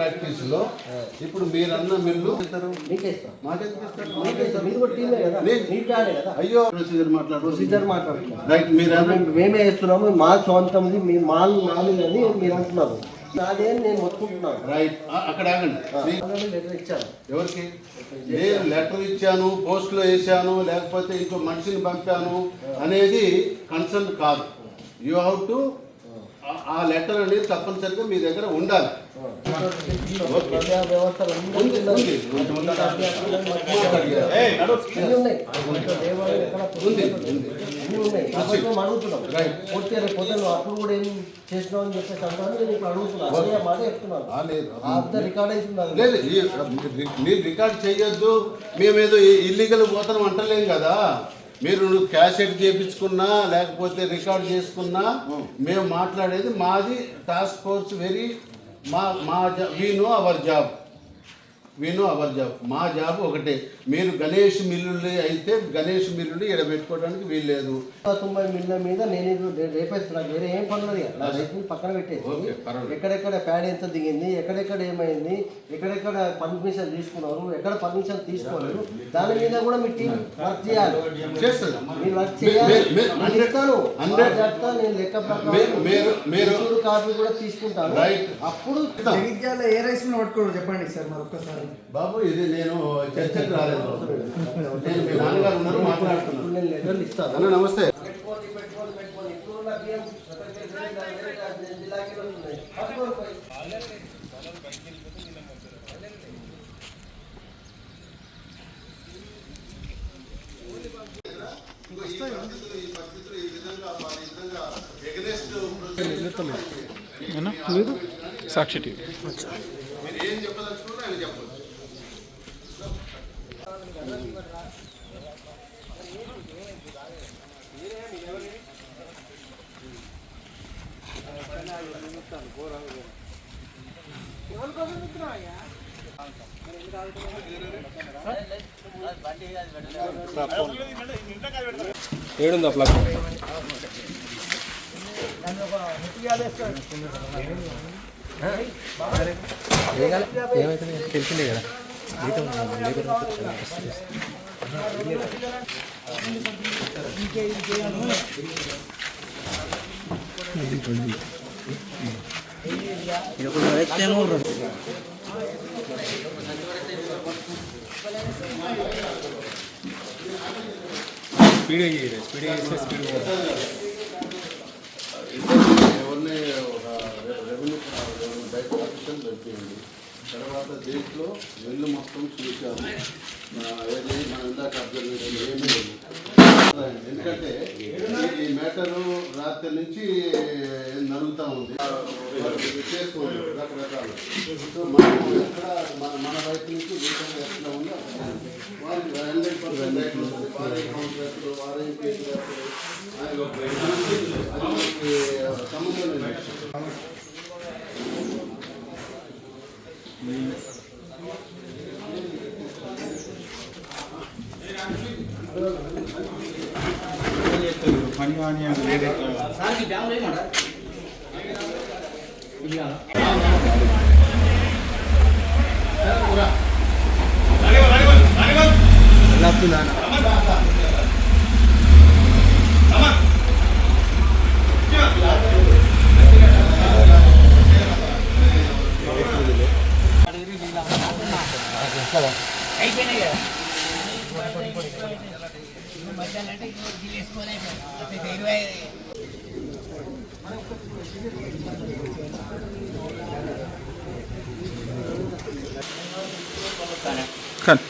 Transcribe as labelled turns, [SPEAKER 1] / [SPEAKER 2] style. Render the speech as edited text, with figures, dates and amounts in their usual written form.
[SPEAKER 1] Practice లో ఇప్పుడు మీరన్న మిల్లు అయ్యో ప్రొసీజర్ మాట్లాడుతున్నారు రైట్.
[SPEAKER 2] మేమే వేస్తున్నాము, మా సొంతంది, మీ మాల్ మామూలు అని మీరు అంటున్నారు. అదే నేను మొత్తుకుంటున్నాను.
[SPEAKER 1] రైట్, అక్కడ ఆగండి.
[SPEAKER 2] లెటర్ ఇచ్చాను.
[SPEAKER 1] ఎవరికి? నేను లెటర్ ఇచ్చాను, పోస్ట్లో వేసాను, లేకపోతే ఇంకో మనిషిని పంపాను అనేది కన్సర్న్ కాదు. యూ హ్యావ్ టు ఆ లెటర్ అనేది తప్పనిసరిగా మీ దగ్గర ఉండాలి.
[SPEAKER 2] అప్పుడు కూడా ఏం చేసినావు అని చెప్పేసి అంటాను. నేను ఇప్పుడు అడుగుతున్నాను, మాట చెప్తున్నాను. రికార్డ్ అవుతున్నాను.
[SPEAKER 1] లేదు, మీరు రికార్డ్ చేయొద్దు, మేమేదో ఇల్లీగల్ పోతాం అంటలేం కదా. మీరు క్యాసెట్ చేయించుకున్నా లేకపోతే రికార్డ్ చేసుకున్నా మేము మాట్లాడేది మాది టాస్క్ ఫోర్స్ వెరీ మా వీ నో అవర్ జాబ్. మా జాబ్ ఒకటే. మీరు గణేష్ మిల్లులు అయితే గణేష్ మిల్లులు ఇక్కడ పెట్టుకోవడానికి వీల్లేదు.
[SPEAKER 2] 90 మిల్ల మీద నేను రేపేస్తున్నాను. వేరే ఏం పనులు పక్కన పెట్టేసి ఎక్కడెక్కడ ప్యాడ్ ఎంత దిగింది, ఎక్కడెక్కడ ఏమైంది, ఎక్కడెక్కడ పర్మిషన్ తీసుకున్నారు, ఎక్కడ పర్మిషన్ తీసుకోలేదు, దాని మీద కూడా మీ టీం వర్క్ చేయాలి. మీరు వర్క్ చేయాలి. నేను లెక్క ప్రకారం కాపీ కూడా తీసుకుంటాను. అప్పుడు
[SPEAKER 3] ఏ రైస్ పట్టుకోరు చెప్పండి సార్ మరి ఒక్కసారి.
[SPEAKER 1] బాబు ఇది నేను చర్చకు రాలేదు. నేను మీ నాన్నగారు ఉన్నారు, మాట్లాడుతున్నాను.
[SPEAKER 2] నేను లెటర్లు ఇస్తాను.
[SPEAKER 1] అన్న నమస్తే.
[SPEAKER 4] సాక్షి టీవీ.
[SPEAKER 1] మీరు ఏం చెప్పదలుచుకున్నా ఆయన చెప్పచ్చు.
[SPEAKER 4] ఏడుందా ప్లగ్? ఏమైతుంది తెలిసిందే కదా. స్పీడ్
[SPEAKER 1] ఎవరిని రెవెన్యూ బయట ఆఫీసర్ దొరికింది. తర్వాత దీంట్లో వెళ్ళు మొత్తం చూసాము. ఏది మనం ఇందాక అబ్జర్వ్ చేయడం ఏమీ లేదు. ఎందుకంటే ఈ మ్యాటరు రాత్రి నుంచి నలుగుతూ ఉంది. చేసుకోండి రకరకాలు. సో మనం ఇక్కడ మన వైపు నుంచి వీటిలో ఎట్లా ఉందో వాళ్ళకి 100% రైట్ ఉంటుంది. వారే కాంట్రాక్టులు, వారే కేసులు, అది సంబంధం లేదు.
[SPEAKER 4] పని కానీ
[SPEAKER 5] అయిపోయినాయి కదా.
[SPEAKER 4] కానీ